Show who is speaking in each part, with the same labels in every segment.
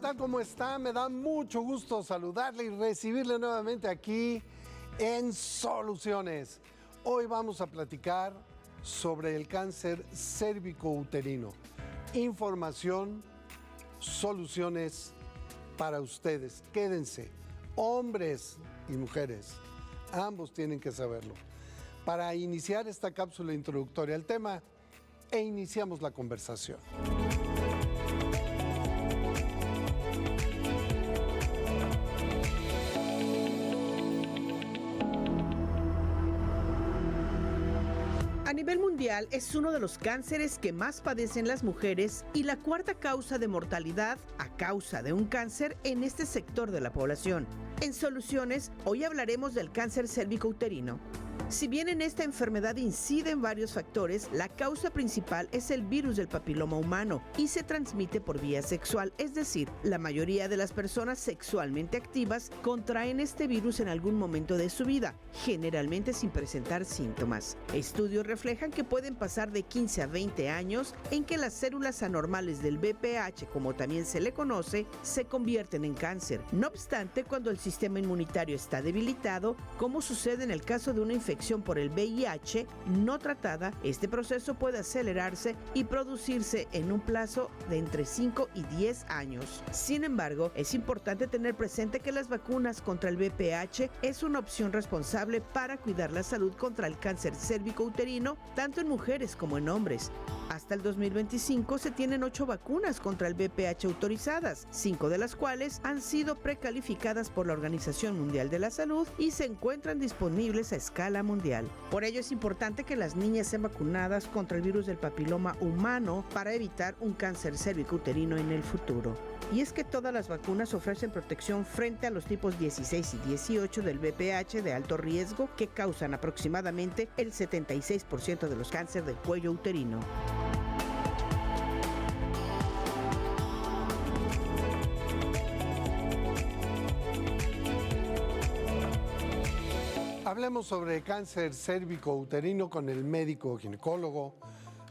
Speaker 1: tal? ¿Cómo está? Me da mucho gusto saludarle y recibirle nuevamente aquí en Soluciones. Hoy vamos a platicar sobre el cáncer cérvico-uterino. Información, soluciones para ustedes. Quédense, hombres y mujeres, ambos tienen que saberlo. Para iniciar esta cápsula introductoria al tema, iniciamos la conversación.
Speaker 2: A nivel mundial es uno de los cánceres que más padecen las mujeres y la cuarta causa de mortalidad a causa de un cáncer en este sector de la población. En Soluciones, hoy hablaremos del cáncer cérvico-uterino. Si bien en esta enfermedad inciden varios factores, la causa principal es el virus del papiloma humano y se transmite por vía sexual, es decir, la mayoría de las personas sexualmente activas contraen este virus en algún momento de su vida, generalmente sin presentar síntomas. Estudios reflejan que pueden pasar de 15 a 20 años en que las células anormales del VPH, como también se le conoce, se convierten en cáncer. No obstante, cuando el sistema inmunitario está debilitado, como sucede en el caso de una infección por el VIH no tratada, este proceso puede acelerarse y producirse en un plazo de entre 5 y 10 años. Sin embargo, es importante tener presente que las vacunas contra el VPH es una opción responsable para cuidar la salud contra el cáncer cérvico-uterino, tanto en mujeres como en hombres. Hasta el 2025 se tienen 8 vacunas contra el VPH autorizadas, 5 de las cuales han sido precalificadas por la Organización Mundial de la Salud y se encuentran disponibles a escala mundial. Por ello es importante que las niñas sean vacunadas contra el virus del papiloma humano para evitar un cáncer cérvico-uterino en el futuro. Y es que todas las vacunas ofrecen protección frente a los tipos 16 y 18 del VPH de alto riesgo que causan aproximadamente el 76% de los cánceres del cuello uterino.
Speaker 1: Hablemos sobre cáncer cérvico-uterino con el médico ginecólogo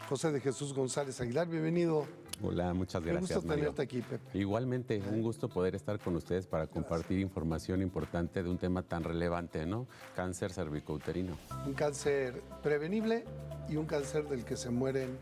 Speaker 1: José de Jesús González Aguilar. Bienvenido.
Speaker 3: Hola, muchas gracias,
Speaker 1: Un gusto
Speaker 3: Mario.
Speaker 1: tenerte aquí, Pepe.
Speaker 3: Igualmente, un gusto poder estar con ustedes para compartir información importante de un tema tan relevante, ¿no? Cáncer cérvico-uterino.
Speaker 1: Un cáncer prevenible y un cáncer del que se mueren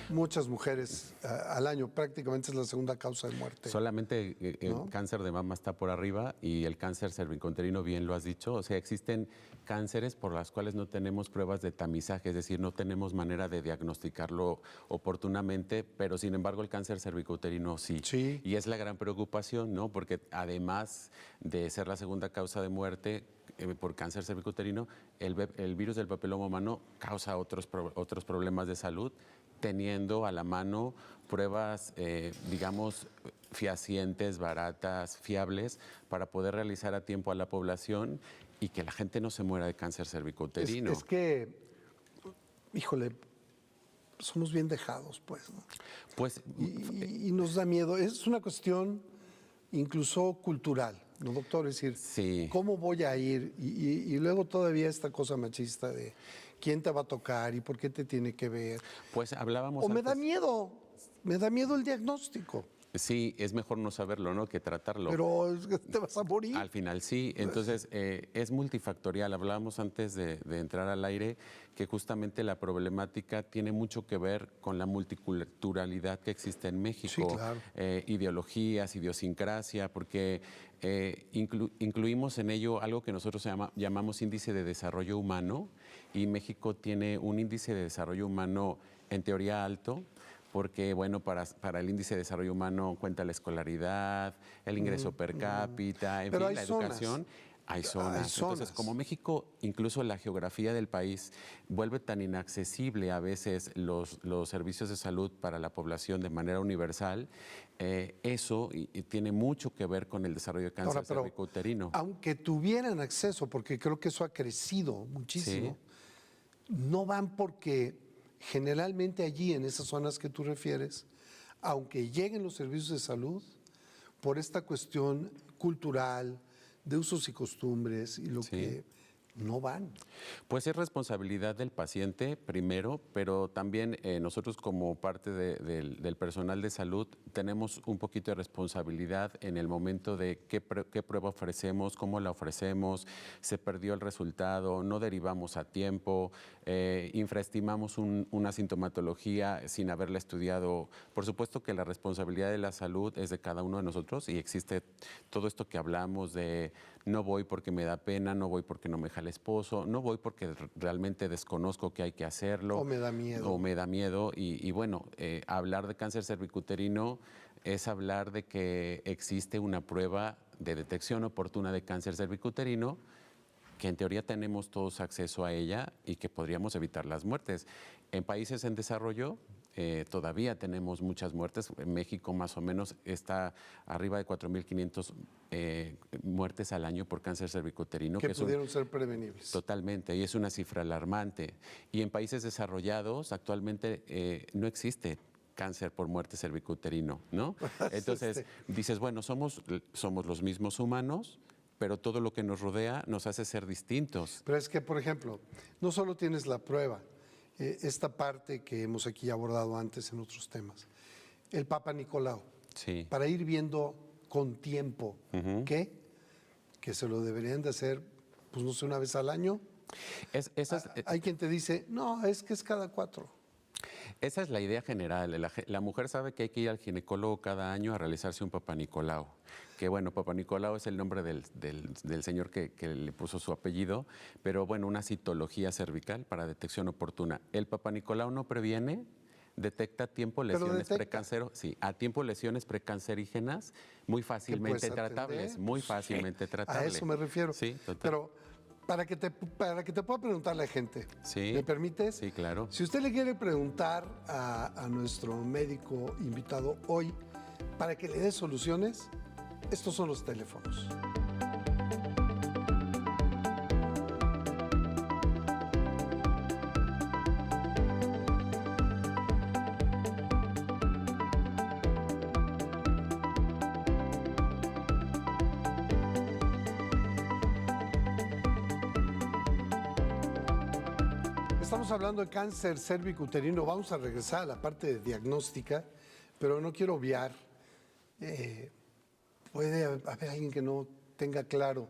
Speaker 1: muchas mujeres al año. Prácticamente es la segunda causa de muerte.
Speaker 3: Solamente
Speaker 1: ¿no?
Speaker 3: el cáncer de mama está por arriba y el cáncer cérvico-uterino, bien lo has dicho. O sea, existen cánceres por las cuales no tenemos pruebas de tamizaje, es decir, no tenemos manera de diagnosticarlo oportunamente, pero sin embargo el cáncer cérvico-uterino sí.
Speaker 1: Sí.
Speaker 3: Y es la gran preocupación, ¿no? Porque además de ser la segunda causa de muerte por cáncer cérvico-uterino, el virus del papiloma humano causa otros problemas de salud, teniendo a la mano pruebas, digamos, fehacientes, baratas, fiables, para poder realizar a tiempo a la población y que la gente no se muera de cáncer cérvico-uterino.
Speaker 1: Es que, híjole, somos bien dejados, pues, ¿no?
Speaker 3: Pues,
Speaker 1: y nos da miedo. Es una cuestión incluso cultural, ¿no, doctor? Es decir,
Speaker 3: sí.
Speaker 1: ¿Cómo voy a ir? Y luego todavía esta cosa machista de quién te va a tocar y por qué te tiene que ver.
Speaker 3: Pues hablábamos
Speaker 1: O me
Speaker 3: antes.
Speaker 1: da miedo el diagnóstico.
Speaker 3: Sí, es mejor no saberlo, ¿no?, que tratarlo.
Speaker 1: Pero te vas a morir.
Speaker 3: Al final sí, entonces es multifactorial. Hablábamos antes de entrar al aire que justamente la problemática tiene mucho que ver con la multiculturalidad que existe en México.
Speaker 1: Sí, claro.
Speaker 3: Ideologías, idiosincrasia, porque incluimos en ello algo que nosotros llamamos índice de desarrollo humano, y México tiene un índice de desarrollo humano en teoría alto, porque, bueno, para el índice de desarrollo humano cuenta la escolaridad, el ingreso per cápita, en
Speaker 1: Pero
Speaker 3: fin, la educación. Hay zonas. Entonces, como México, incluso la geografía del país vuelve tan inaccesible a veces los servicios de salud para la población de manera universal, eso tiene mucho que ver con el desarrollo de cáncer cérvico-uterino.
Speaker 1: Aunque tuvieran acceso, porque creo que eso ha crecido muchísimo, no van porque generalmente allí, en esas zonas que tú refieres, aunque lleguen los servicios de salud, por esta cuestión cultural, de usos y costumbres y lo que no van.
Speaker 3: Pues es responsabilidad del paciente primero, pero también nosotros como parte del personal de salud tenemos un poquito de responsabilidad en el momento de qué prueba ofrecemos, cómo la ofrecemos, se perdió el resultado, no derivamos a tiempo, infraestimamos una sintomatología sin haberla estudiado. Por supuesto que la responsabilidad de la salud es de cada uno de nosotros y existe todo esto que hablamos de no voy porque me da pena, no voy porque no me deja el esposo, no voy porque realmente desconozco que hay que hacerlo.
Speaker 1: O me da miedo.
Speaker 3: O me da miedo. Y bueno, hablar de cáncer cervicuterino es hablar de que existe una prueba de detección oportuna de cáncer cervicuterino, que en teoría tenemos todos acceso a ella y que podríamos evitar las muertes. En países en desarrollo todavía tenemos muchas muertes. En México más o menos está arriba de 4.500 muertes al año por cáncer cervicuterino.
Speaker 1: Que pudieron ser prevenibles.
Speaker 3: Totalmente, y es una cifra alarmante. Y en países desarrollados actualmente no existe cáncer por muerte cervicuterino, ¿no? Entonces dices, bueno, somos los mismos humanos, pero todo lo que nos rodea nos hace ser distintos.
Speaker 1: Pero es que, por ejemplo, no solo tienes la prueba, esta parte que hemos aquí abordado antes en otros temas, el Papa Nicolau,
Speaker 3: Sí.
Speaker 1: para ir viendo con tiempo que se lo deberían de hacer, pues no sé, una vez al año. Hay quien te dice, no, es que es cada 4.
Speaker 3: Esa es la idea general. La mujer sabe que hay que ir al ginecólogo cada año a realizarse un Papa Nicolau. Que bueno, Papa Nicolau es el nombre del señor que le puso su apellido, pero bueno, una citología cervical para detección oportuna. El Papa Nicolau no previene, detecta a tiempo lesiones a tiempo lesiones precancerígenas muy fácilmente tratables, muy fácilmente tratables.
Speaker 1: A eso me refiero.
Speaker 3: Sí, total.
Speaker 1: Pero para que te pueda preguntar la gente,
Speaker 3: Sí.
Speaker 1: ¿me permites?
Speaker 3: Sí, claro.
Speaker 1: Si usted le quiere preguntar a nuestro médico invitado hoy para que le dé soluciones, estos son los teléfonos. Estamos hablando de cáncer cervicuterino. Vamos a regresar a la parte de diagnóstica, pero no quiero obviar. Puede haber alguien que no tenga claro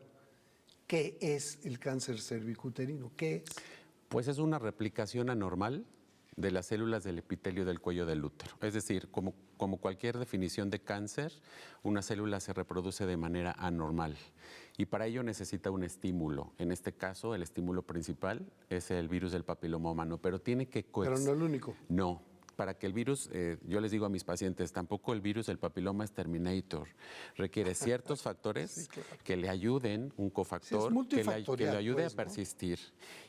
Speaker 1: qué es el cáncer cervicuterino. ¿Qué es?
Speaker 3: Pues es una replicación anormal de las células del epitelio del cuello del útero. Es decir, como cualquier definición de cáncer, una célula se reproduce de manera anormal y para ello necesita un estímulo. En este caso, el estímulo principal es el virus del papiloma humano, pero tiene que
Speaker 1: Pero no el único.
Speaker 3: No. Para que el virus, yo les digo a mis pacientes, tampoco el virus del papiloma es Terminator. Requiere ciertos factores que le ayuden, un cofactor que le ayude a persistir.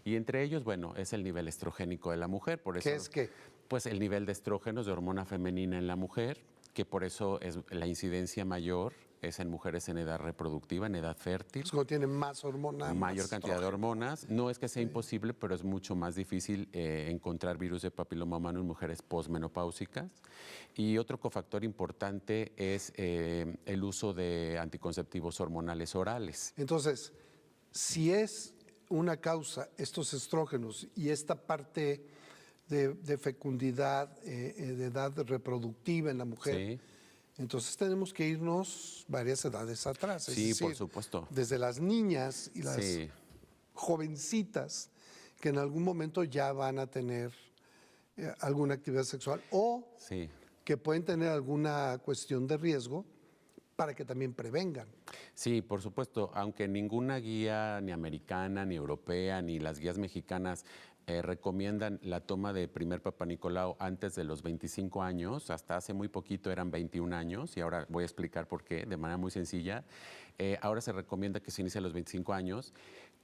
Speaker 3: Y entre ellos, bueno, es el nivel estrogénico de la mujer. Por eso,
Speaker 1: ¿Qué es qué?
Speaker 3: Pues el nivel de estrógenos, de hormona femenina en la mujer, que por eso es la incidencia mayor es en mujeres en edad reproductiva, en edad fértil.
Speaker 1: Es cuando tienen más hormonas.
Speaker 3: Mayor cantidad de hormonas. No es que sea imposible, pero es mucho más difícil encontrar virus de papiloma humano en mujeres posmenopáusicas. Y otro cofactor importante es el uso de anticonceptivos hormonales orales.
Speaker 1: Entonces, si es una causa estos estrógenos y esta parte de fecundidad, de edad reproductiva en la mujer,
Speaker 3: Sí.
Speaker 1: entonces tenemos que irnos varias edades atrás. Es
Speaker 3: Sí,
Speaker 1: decir,
Speaker 3: por supuesto.
Speaker 1: Desde las niñas y las
Speaker 3: Sí.
Speaker 1: jovencitas que en algún momento ya van a tener alguna actividad sexual o
Speaker 3: Sí.
Speaker 1: que pueden tener alguna cuestión de riesgo para que también prevengan.
Speaker 3: Sí, por supuesto, aunque ninguna guía ni americana, ni europea, ni las guías mexicanas recomiendan la toma de primer Papa Nicolau antes de los 25 años, hasta hace muy poquito eran 21 años, y ahora voy a explicar por qué, de manera muy sencilla. Ahora se recomienda que se inicie a los 25 años.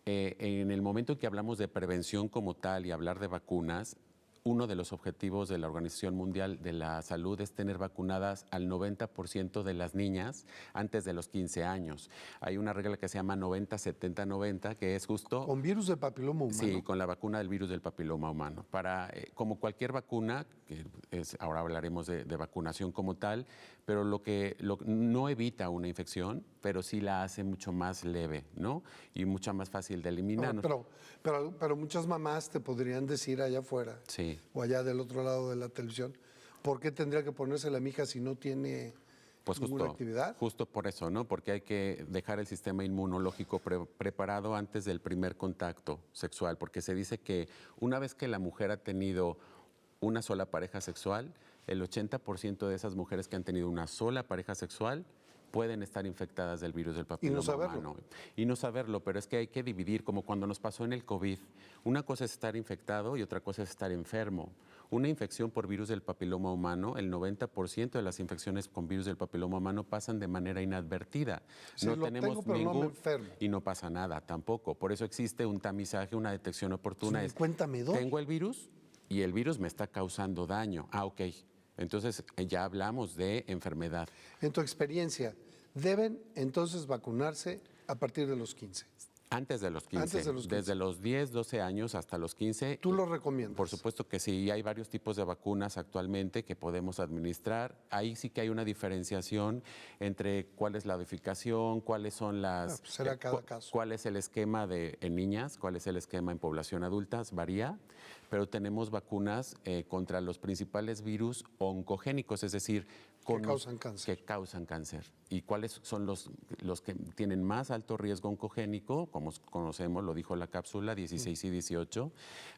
Speaker 3: En el momento en que hablamos de prevención como tal y hablar de vacunas, uno de los objetivos de la Organización Mundial de la Salud es tener vacunadas al 90% de las niñas antes de los 15 años. Hay una regla que se llama 90-70-90, que es justo...
Speaker 1: ¿Con virus de papiloma humano?
Speaker 3: Sí, con la vacuna del virus del papiloma humano. Como cualquier vacuna, ahora hablaremos de vacunación como tal, pero no evita una infección, pero sí la hace mucho más leve, ¿no? Y mucho más fácil de eliminar.
Speaker 1: Pero muchas mamás te podrían decir allá afuera,
Speaker 3: Sí.
Speaker 1: o allá del otro lado de la televisión, ¿Por qué tendría que ponerse la mija si no tiene
Speaker 3: Pues
Speaker 1: ninguna actividad?
Speaker 3: justo por eso, ¿no? Porque hay que dejar el sistema inmunológico preparado antes del primer contacto sexual, porque se dice que una vez que la mujer ha tenido una sola pareja sexual, el 80% de esas mujeres que han tenido una sola pareja sexual pueden estar infectadas del virus del papiloma humano. Y no saberlo, pero es que hay que dividir, como cuando nos pasó en el COVID. Una cosa es estar infectado y otra cosa es estar enfermo. Una infección por virus del papiloma humano, el 90% de las infecciones con virus del papiloma humano pasan de manera inadvertida.
Speaker 1: Sí,
Speaker 3: no
Speaker 1: lo
Speaker 3: tenemos
Speaker 1: tengo, pero
Speaker 3: ningún
Speaker 1: no me enfermo.
Speaker 3: y no pasa nada tampoco. Por eso existe un tamizaje, una detección oportuna.
Speaker 1: Pues, cuéntame, doy.
Speaker 3: Tengo el virus y el virus me está causando daño. Ok. Entonces ya hablamos de enfermedad.
Speaker 1: En tu experiencia, ¿deben entonces vacunarse a partir de los 15?
Speaker 3: Antes de los 15.
Speaker 1: Antes de los 15.
Speaker 3: Desde los 10, 12 años hasta los 15.
Speaker 1: ¿Tú lo recomiendas?
Speaker 3: Por supuesto que sí. Hay varios tipos de vacunas actualmente que podemos administrar. Ahí sí que hay una diferenciación entre cuál es la edificación, cuáles son las...
Speaker 1: pues será cada caso.
Speaker 3: Cuál es el esquema en niñas, cuál es el esquema en población adulta, varía. Pero tenemos vacunas contra los principales virus oncogénicos, es decir,
Speaker 1: que causan cáncer.
Speaker 3: Que causan cáncer. ¿Y cuáles son los que tienen más alto riesgo oncogénico? Como conocemos, lo dijo la cápsula, 16 y 18.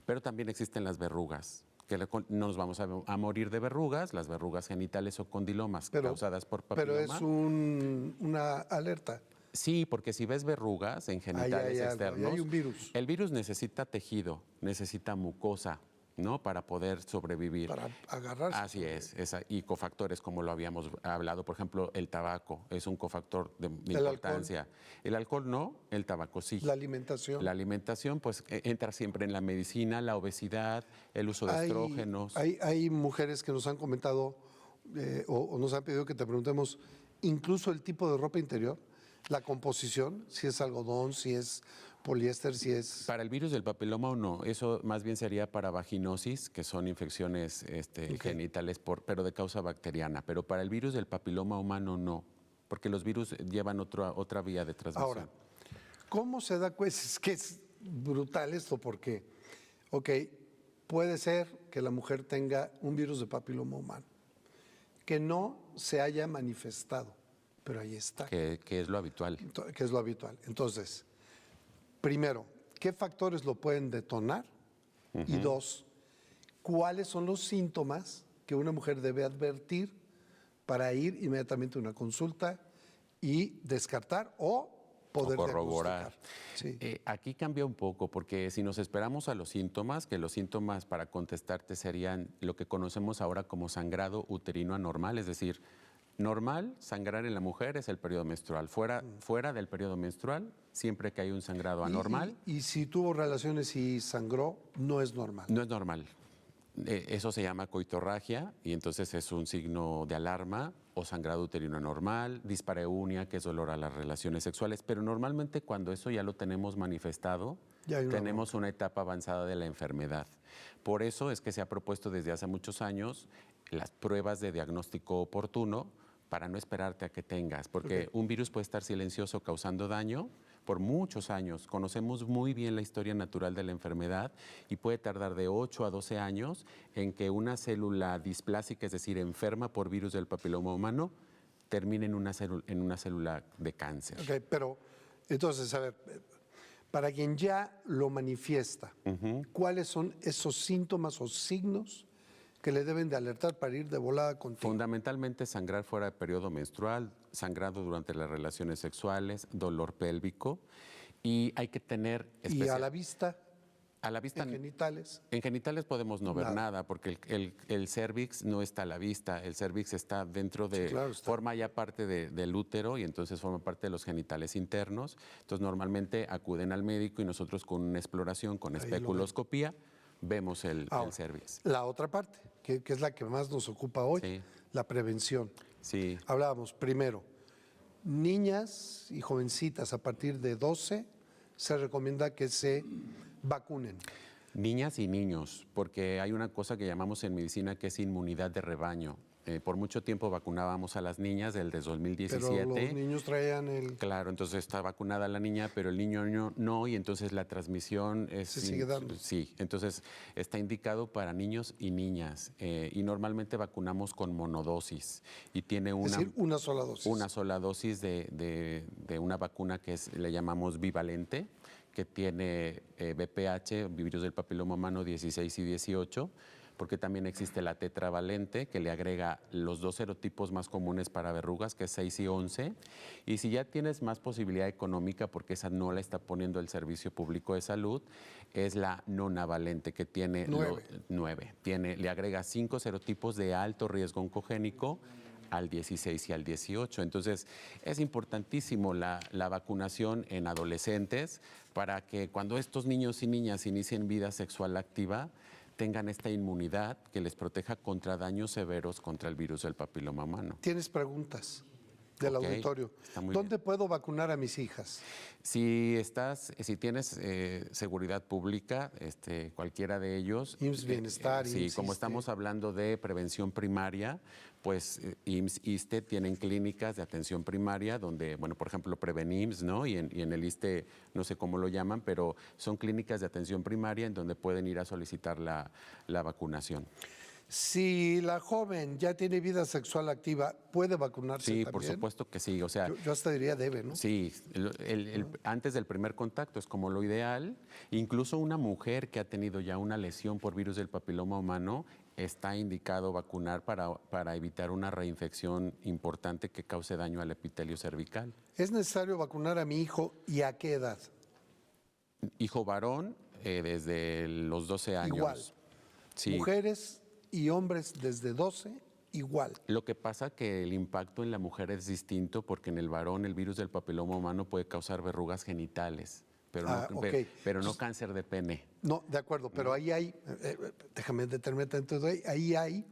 Speaker 3: Pero también existen las verrugas, que no nos vamos a morir de verrugas, las verrugas genitales o condilomas causadas por papiloma.
Speaker 1: Pero es una alerta.
Speaker 3: Sí, porque si ves verrugas en genitales externos,
Speaker 1: hay un virus.
Speaker 3: El virus necesita tejido, necesita mucosa, ¿no? Para poder sobrevivir.
Speaker 1: Para agarrarse.
Speaker 3: Así es. Y cofactores, como lo habíamos hablado. Por ejemplo, el tabaco es un cofactor de importancia.
Speaker 1: Alcohol.
Speaker 3: El alcohol no, el tabaco sí.
Speaker 1: La alimentación.
Speaker 3: La alimentación, pues, entra siempre en la medicina, la obesidad, el uso de estrógenos.
Speaker 1: Hay mujeres que nos han comentado o nos han pedido que te preguntemos incluso el tipo de ropa interior, la composición, si es algodón, si es poliéster, si es...
Speaker 3: Para el virus del papiloma o no, eso más bien sería para vaginosis, que son infecciones genitales, pero de causa bacteriana. Pero para el virus del papiloma humano no, porque los virus llevan otra vía de transmisión.
Speaker 1: Ahora, ¿cómo se da cuenta? Es que es brutal esto porque, puede ser que la mujer tenga un virus de papiloma humano, que no se haya manifestado, pero ahí está.
Speaker 3: Que es lo habitual.
Speaker 1: Que es lo habitual. Entonces, primero, ¿qué factores lo pueden detonar? Y dos, ¿cuáles son los síntomas que una mujer debe advertir para ir inmediatamente a una consulta y descartar o poder
Speaker 3: corroborar?
Speaker 1: Sí.
Speaker 3: Aquí cambia un poco, porque si nos esperamos a los síntomas, que los síntomas para contestarte serían lo que conocemos ahora como sangrado uterino anormal, es decir, normal, sangrar en la mujer es el periodo menstrual. Fuera del periodo menstrual, siempre que hay un sangrado anormal.
Speaker 1: Y si tuvo relaciones y sangró, no es normal.
Speaker 3: No es normal. Eso se llama coitorragia y entonces es un signo de alarma, o sangrado uterino anormal, dispareunia, que es dolor a las relaciones sexuales. Pero normalmente cuando eso ya lo tenemos manifestado, tenemos una etapa avanzada de la enfermedad. Por eso es que se ha propuesto desde hace muchos años las pruebas de diagnóstico oportuno, para no esperarte a que tengas, porque un virus puede estar silencioso causando daño por muchos años. Conocemos muy bien la historia natural de la enfermedad y puede tardar de 8 a 12 años en que una célula displásica, es decir, enferma por virus del papiloma humano, termine en una célula de cáncer.
Speaker 1: Pero entonces, a ver, para quien ya lo manifiesta, ¿cuáles son esos síntomas o signos que le deben de alertar para ir de volada contigo?
Speaker 3: Fundamentalmente sangrar fuera del periodo menstrual, sangrado durante las relaciones sexuales, dolor pélvico, y hay que tener...
Speaker 1: ¿Y a la vista?
Speaker 3: A la vista...
Speaker 1: ¿En genitales?
Speaker 3: En genitales podemos no ver nada, porque el cérvix no está a la vista, el cérvix está dentro de...
Speaker 1: Sí, claro, está.
Speaker 3: Forma ya parte del útero y entonces forma parte de los genitales internos. Entonces normalmente acuden al médico y nosotros con una exploración, con especuloscopía, vemos el cérvix.
Speaker 1: La otra parte, que es la que más nos ocupa hoy, la prevención.
Speaker 3: Sí.
Speaker 1: Hablábamos primero, niñas y jovencitas a partir de 12 se recomienda que se vacunen.
Speaker 3: Niñas y niños, porque hay una cosa que llamamos en medicina que es inmunidad de rebaño. por mucho tiempo vacunábamos a las niñas desde 2017.
Speaker 1: Pero los niños traían el...
Speaker 3: Claro, entonces está vacunada la niña, pero el niño no, y entonces la transmisión es...
Speaker 1: Se sigue dando.
Speaker 3: Sí, entonces está indicado para niños y niñas, y normalmente vacunamos con monodosis, y tiene
Speaker 1: Es decir, una sola dosis.
Speaker 3: una sola dosis de una vacuna que le llamamos bivalente, que tiene VPH, virus del papiloma humano 16 y 18, porque también existe la tetravalente, que le agrega los 2 serotipos más comunes para verrugas, que es 6 y 11. Y si ya tienes más posibilidad económica, porque esa no la está poniendo el Servicio Público de Salud, es la nonavalente, que tiene 9. Le agrega 5 serotipos de alto riesgo oncogénico al 16 y al 18. Entonces, es importantísimo la vacunación en adolescentes para que cuando estos niños y niñas inicien vida sexual activa, tengan esta inmunidad que les proteja contra daños severos contra el virus del papiloma humano.
Speaker 1: ¿Tienes preguntas del auditorio? ¿Dónde puedo vacunar a mis hijas?
Speaker 3: Si tienes seguridad pública, cualquiera de ellos.
Speaker 1: IMSS Bienestar,
Speaker 3: sí,
Speaker 1: IMSS,
Speaker 3: como
Speaker 1: ISSSTE.
Speaker 3: estamos hablando de prevención primaria, pues IMSS, ISSSTE tienen clínicas de atención primaria donde, bueno, por ejemplo, Prevenims, ¿no? Y en el ISSSTE, no sé cómo lo llaman, pero son clínicas de atención primaria en donde pueden ir a solicitar la vacunación.
Speaker 1: Si la joven ya tiene vida sexual activa, ¿puede vacunarse
Speaker 3: Sí,
Speaker 1: también?
Speaker 3: por supuesto que sí. O sea,
Speaker 1: Yo hasta diría debe, ¿no?
Speaker 3: sí, antes del primer contacto es como lo ideal. Incluso una mujer que ha tenido ya una lesión por virus del papiloma humano está indicado vacunar para evitar una reinfección importante que cause daño al epitelio cervical.
Speaker 1: ¿Es necesario vacunar a mi hijo y a qué edad?
Speaker 3: Hijo varón, desde los 12 años.
Speaker 1: Igual.
Speaker 3: Sí.
Speaker 1: Mujeres y hombres desde 12, igual.
Speaker 3: Lo que pasa que el impacto en la mujer es distinto porque en el varón el virus del papiloma humano puede causar verrugas genitales, pero pero no cáncer de pene.
Speaker 1: No, de acuerdo, pero ahí hay, déjame determinar, entonces ahí hay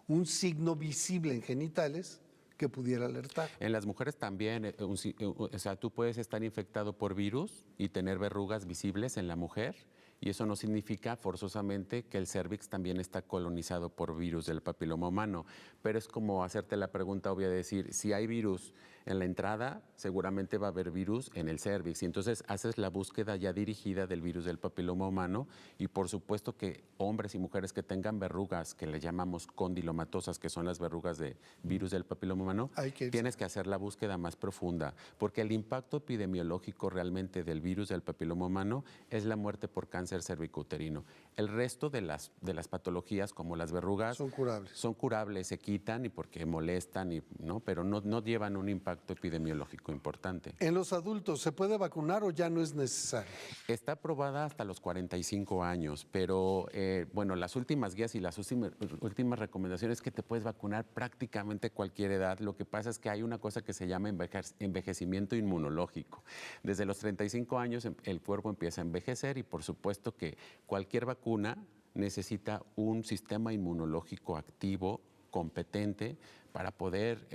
Speaker 1: un signo visible en genitales que pudiera alertar.
Speaker 3: En las mujeres también, o sea, tú puedes estar infectado por virus y tener verrugas visibles en la mujer, y eso no significa forzosamente que el cérvix también está colonizado por virus del papiloma humano, pero es como hacerte la pregunta obvia de decir, si hay virus en la entrada, seguramente va a haber virus en el cérvix, y entonces haces la búsqueda ya dirigida del virus del papiloma humano, y por supuesto que hombres y mujeres que tengan verrugas, que le llamamos condilomatosas, que son las verrugas de virus del papiloma humano, tienes que hacer la búsqueda más profunda, porque el impacto epidemiológico realmente del virus del papiloma humano es la muerte por cáncer cervicouterino. El resto de las patologías, como las verrugas, son curables, se quitan y porque molestan, ¿no? Pero no llevan un impacto epidemiológico importante.
Speaker 1: ¿En los adultos se puede vacunar o ya no es necesario?
Speaker 3: Está aprobada hasta los 45 años, pero bueno, las últimas guías y las últimas recomendaciones es que te puedes vacunar prácticamente cualquier edad. Lo que pasa es que hay una cosa que se llama envejecimiento inmunológico. Desde los 35 años el cuerpo empieza a envejecer y por supuesto que cualquier vacuna necesita un sistema inmunológico activo, competente, para poder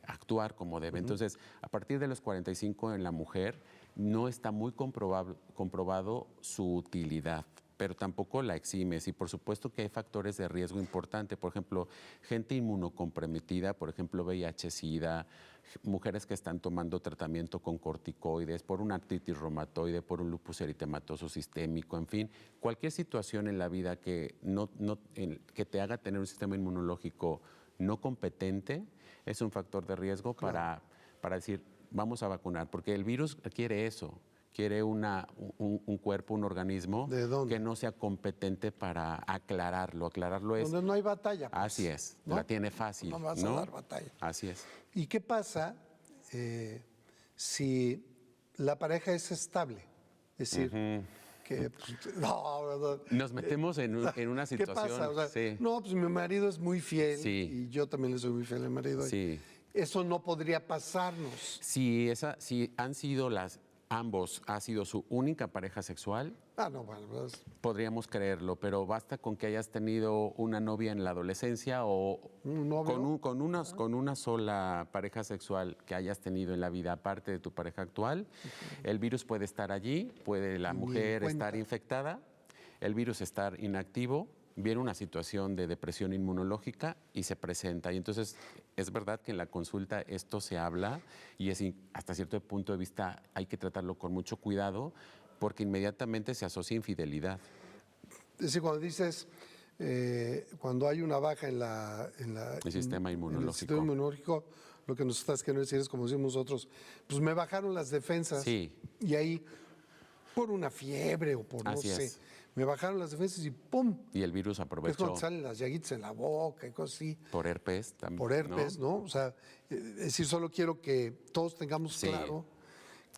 Speaker 3: actuar como debe. Entonces, a partir de los 45 en la mujer no está muy comprobado su utilidad, pero tampoco la eximes. Y por supuesto que hay factores de riesgo importante. Por ejemplo, gente inmunocomprometida, por ejemplo, VIH-Sida, mujeres que están tomando tratamiento con corticoides por una artritis reumatoide, por un lupus eritematoso sistémico, en fin, cualquier situación en la vida que que te haga tener un sistema inmunológico no competente es un factor de riesgo para decir, vamos a vacunar, porque el virus quiere eso. Quiere un cuerpo, un organismo que no sea competente para aclararlo. Aclararlo es...
Speaker 1: Donde no hay batalla. Pues,
Speaker 3: así es,
Speaker 1: ¿no?
Speaker 3: la tiene fácil.
Speaker 1: No vas a dar batalla.
Speaker 3: Así es.
Speaker 1: ¿Y qué pasa si la pareja es estable? Es decir, que... Pues, no,
Speaker 3: nos metemos en una situación...
Speaker 1: ¿Qué pasa? O sea,
Speaker 3: sí.
Speaker 1: No, pues mi marido es muy fiel y yo también le soy muy fiel al marido.
Speaker 3: Sí.
Speaker 1: Eso no podría pasarnos.
Speaker 3: Si han sido ambos ha sido su única pareja sexual,
Speaker 1: No, bueno, pues,
Speaker 3: podríamos creerlo, pero basta con que hayas tenido una novia en la adolescencia o
Speaker 1: ¿un novio?
Speaker 3: con una sola pareja sexual que hayas tenido en la vida, aparte de tu pareja actual, el virus puede estar allí, puede la mujer estar infectada, el virus estar inactivo, viene una situación de depresión inmunológica y se presenta. Y entonces es verdad que en la consulta esto se habla y hasta cierto punto de vista hay que tratarlo con mucho cuidado porque inmediatamente se asocia infidelidad.
Speaker 1: Es decir, cuando dices, cuando hay una baja en
Speaker 3: El sistema inmunológico.
Speaker 1: en el sistema inmunológico, lo que nos estás queriendo decir es, como decimos nosotros, pues me bajaron las defensas.
Speaker 3: Sí.
Speaker 1: Y ahí, por una fiebre o por
Speaker 3: Así
Speaker 1: no sé,
Speaker 3: es.
Speaker 1: me bajaron las defensas y ¡pum!
Speaker 3: Y el virus
Speaker 1: Es
Speaker 3: aprovechó
Speaker 1: cuando salen las llaguitas en la boca y cosas así.
Speaker 3: por herpes también.
Speaker 1: Por herpes, ¿no? O sea, es decir, solo quiero que todos tengamos
Speaker 3: Sí.
Speaker 1: claro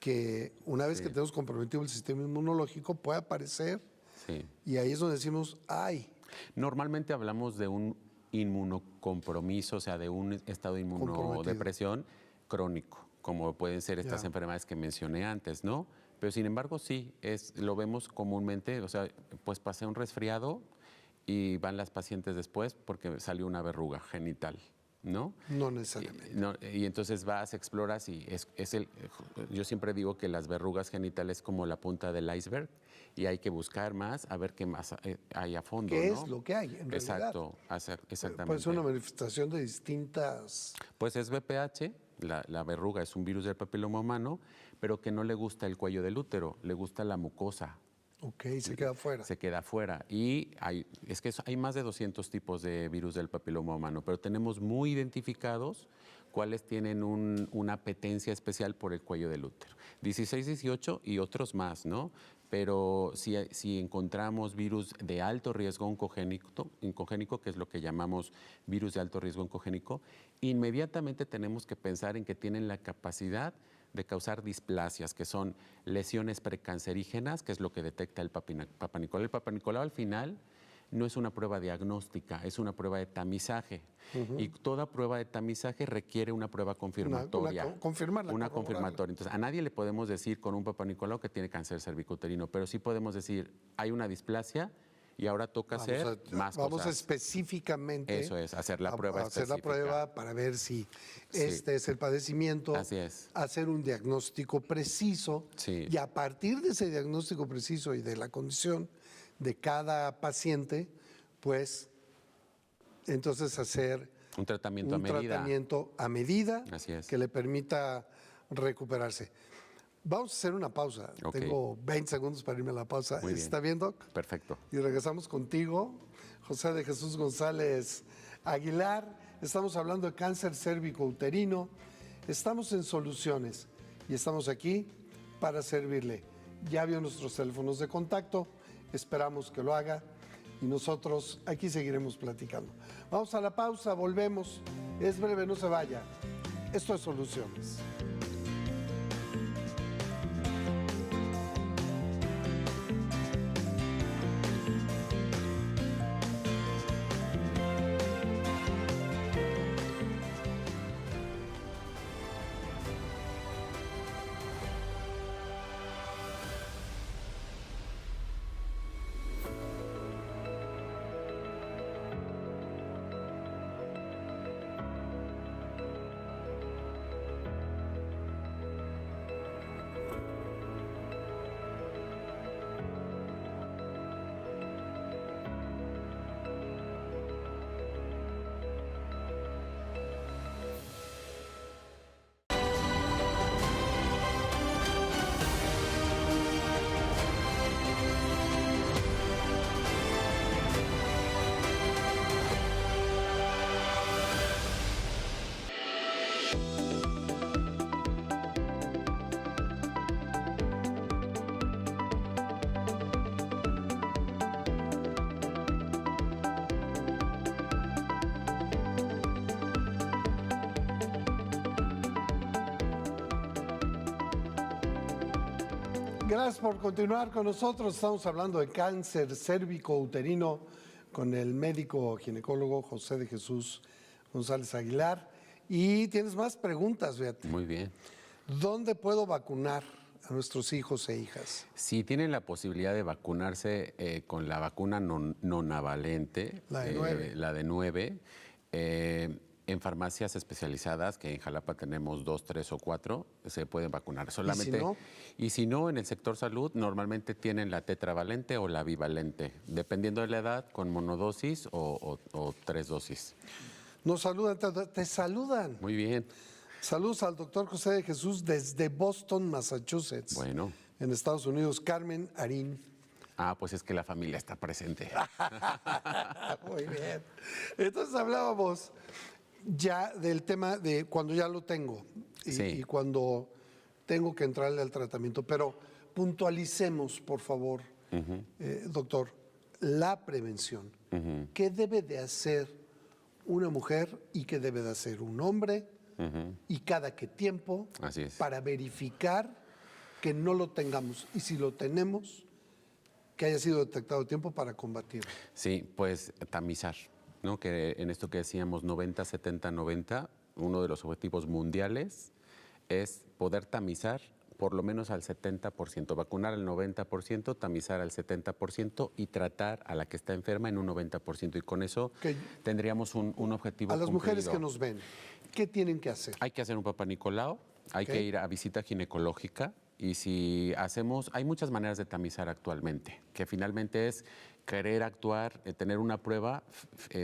Speaker 1: que una vez que tenemos comprometido el sistema inmunológico puede aparecer
Speaker 3: Sí.
Speaker 1: y ahí es donde decimos, ay,
Speaker 3: Normalmente hablamos de un inmunocompromiso, o sea, de un estado de inmunodepresión crónico, como pueden ser estas
Speaker 1: Ya.
Speaker 3: enfermedades que mencioné antes, ¿no? Pero sin embargo, sí, lo vemos comúnmente, o sea, pues pasé un resfriado y van las pacientes después porque salió una verruga genital, ¿no?
Speaker 1: no necesariamente.
Speaker 3: Y entonces vas, exploras y yo siempre digo que las verrugas genitales es como la punta del iceberg y hay que buscar más a ver qué más hay a fondo,
Speaker 1: ¿Qué
Speaker 3: ¿no?
Speaker 1: es lo que hay en realidad?
Speaker 3: Exacto, exactamente.
Speaker 1: Puede ser una manifestación de distintas...
Speaker 3: Pues es VPH, la verruga es un virus del papiloma humano, pero que no le gusta el cuello del útero, le gusta la mucosa.
Speaker 1: Ok, se queda fuera.
Speaker 3: Se queda fuera. Y hay más de 200 tipos de virus del papiloma humano, pero tenemos muy identificados cuáles tienen una apetencia especial por el cuello del útero. 16, 18 y otros más, ¿no? Pero si encontramos virus de alto riesgo oncogénico, que es lo que llamamos virus de alto riesgo oncogénico, inmediatamente tenemos que pensar en que tienen la capacidad de causar displasias, que son lesiones precancerígenas, que es lo que detecta el Papa Nicolau. El Papa Nicolau al final no es una prueba diagnóstica, es una prueba de tamizaje. Y toda prueba de tamizaje requiere una prueba confirmatoria.
Speaker 1: Confirmarla.
Speaker 3: Una
Speaker 1: corroborarla.
Speaker 3: confirmatoria. Entonces, a nadie le podemos decir con un Papa Nicolau que tiene cáncer cervicouterino, pero sí podemos decir, hay una displasia y ahora toca hacer más
Speaker 1: Vamos
Speaker 3: cosas.
Speaker 1: específicamente
Speaker 3: Eso es, hacer la prueba
Speaker 1: hacer la
Speaker 3: específica.
Speaker 1: prueba para ver si
Speaker 3: Sí.
Speaker 1: este es el padecimiento.
Speaker 3: Así es.
Speaker 1: Hacer un diagnóstico preciso.
Speaker 3: Sí.
Speaker 1: Y a partir de ese diagnóstico preciso y de la condición de cada paciente, pues entonces hacer
Speaker 3: Un tratamiento
Speaker 1: un
Speaker 3: a medida.
Speaker 1: tratamiento a medida
Speaker 3: Así es.
Speaker 1: que le permita recuperarse. Vamos a hacer una pausa.
Speaker 3: Ok.
Speaker 1: Tengo 20 segundos para irme a la pausa.
Speaker 3: Muy bien.
Speaker 1: ¿Está bien, Doc?
Speaker 3: Perfecto.
Speaker 1: Y regresamos contigo, José de Jesús González Aguilar. Estamos hablando de cáncer cérvico-uterino. Estamos en Soluciones y estamos aquí para servirle. Ya vio nuestros teléfonos de contacto. Esperamos que lo haga y nosotros aquí seguiremos platicando. Vamos a la pausa, volvemos. Es breve, no se vaya. Esto es Soluciones. Gracias por continuar con nosotros. Estamos hablando de cáncer cérvico-uterino con el médico ginecólogo José de Jesús González Aguilar. Y tienes más preguntas, Beatriz.
Speaker 3: Muy bien.
Speaker 1: ¿Dónde puedo vacunar a nuestros hijos e hijas?
Speaker 3: Si tienen la posibilidad de vacunarse con la vacuna nonavalente,
Speaker 1: La de 9.
Speaker 3: la de 9, en farmacias especializadas, que en Jalapa tenemos 2, 3 o 4, se pueden vacunar. Solamente, y si no, en el sector salud normalmente tienen la tetravalente o la bivalente, dependiendo de la edad, con monodosis o 3 dosis.
Speaker 1: Nos saludan, te saludan.
Speaker 3: Muy bien.
Speaker 1: Saludos al doctor José de Jesús desde Boston, Massachusetts.
Speaker 3: Bueno.
Speaker 1: En Estados Unidos, Carmen Arín.
Speaker 3: Pues es que la familia está presente.
Speaker 1: Muy bien. Entonces hablábamos ya del tema de cuando ya lo tengo y cuando tengo que entrarle al tratamiento. Pero puntualicemos, por favor, doctor, la prevención. ¿Qué debe de hacer una mujer y qué debe de hacer un hombre? Y cada qué tiempo para verificar que no lo tengamos. Y si lo tenemos, que haya sido detectado a tiempo para combatirlo.
Speaker 3: Sí, pues tamizar, ¿no? Que en esto que decíamos 90, 70, 90, uno de los objetivos mundiales es poder tamizar por lo menos al 70%, vacunar al 90%, tamizar al 70% y tratar a la que está enferma en un 90%. Y con eso tendríamos un objetivo
Speaker 1: A las
Speaker 3: cumplido.
Speaker 1: mujeres que nos ven, ¿qué tienen que hacer?
Speaker 3: Hay que hacer un Papá Nicolau, hay que ir a visita ginecológica. Y si hacemos, hay muchas maneras de tamizar actualmente, que finalmente es querer actuar, tener una prueba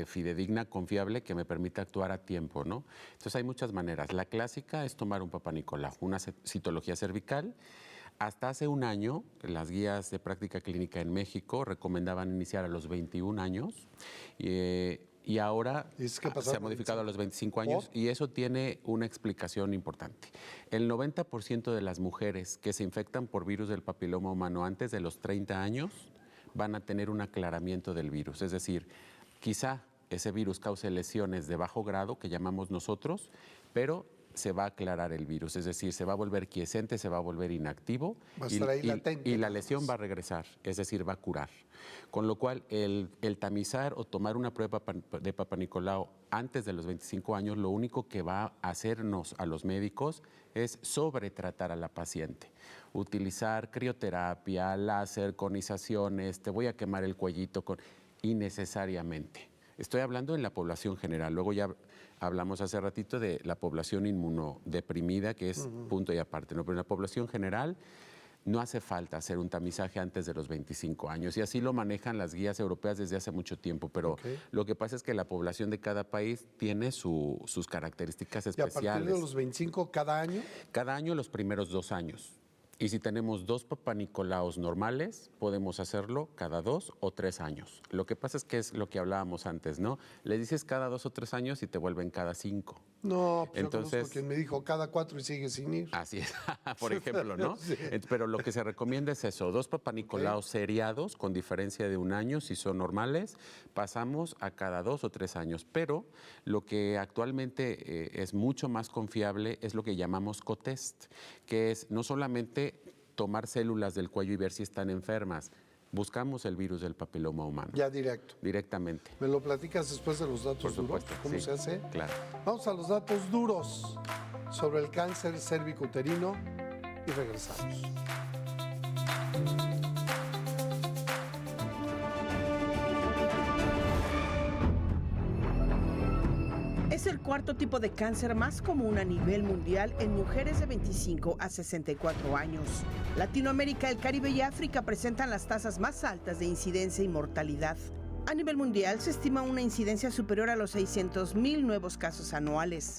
Speaker 3: fidedigna, confiable, que me permita actuar a tiempo, ¿no? Entonces hay muchas maneras. La clásica es tomar un Papá Nicolau, una citología cervical. Hasta hace un año, las guías de práctica clínica en México recomendaban iniciar a los 21 años. Y ahora se ha modificado a los 25 años y eso tiene una explicación importante. El 90% de las mujeres que se infectan por virus del papiloma humano antes de los 30 años van a tener un aclaramiento del virus. Es decir, quizá ese virus cause lesiones de bajo grado, que llamamos nosotros, pero se va a aclarar el virus, es decir, se va a volver quiescente, se va a volver inactivo y la lesión va a regresar, es decir, va a curar. Con lo cual, el tamizar o tomar una prueba de Papá Nicolau antes de los 25 años, lo único que va a hacernos a los médicos es sobretratar a la paciente. Utilizar crioterapia, láser, conizaciones, te voy a quemar el cuellito innecesariamente. Estoy hablando en la población general, luego ya hablamos hace ratito de la población inmunodeprimida, que es punto y aparte, ¿no? Pero en la población general no hace falta hacer un tamizaje antes de los 25 años y así lo manejan las guías europeas desde hace mucho tiempo, pero lo que pasa es que la población de cada país tiene sus características especiales.
Speaker 1: ¿Y a partir de los 25 cada año?
Speaker 3: Cada año los primeros 2 años. Y si tenemos 2 Papá Nicolaos normales, podemos hacerlo cada 2 o 3 años. Lo que pasa es que es lo que hablábamos antes, ¿no? Le dices cada 2 o 3 años y te vuelven cada 5.
Speaker 1: No, pues entonces, yo conozco quien me dijo cada 4 y sigue sin ir.
Speaker 3: Así es, por ejemplo, ¿no?
Speaker 1: Sí.
Speaker 3: Pero lo que se recomienda es eso, 2 Papá Nicolaos seriados con diferencia de 1 año, si son normales, pasamos a cada 2 o 3 años. Pero lo que actualmente es mucho más confiable es lo que llamamos cotest, que es no solamente tomar células del cuello y ver si están enfermas, buscamos el virus del papiloma humano.
Speaker 1: Ya directo.
Speaker 3: Directamente.
Speaker 1: ¿Me lo platicas después de los datos duros? ¿Cómo se hace?
Speaker 3: Claro.
Speaker 1: Vamos a los datos duros sobre el cáncer cervicouterino y regresamos.
Speaker 2: Es el cuarto tipo de cáncer más común a nivel mundial en mujeres de 25 a 64 años. Latinoamérica, el Caribe y África presentan las tasas más altas de incidencia y mortalidad. A nivel mundial se estima una incidencia superior a los 600,000 nuevos casos anuales.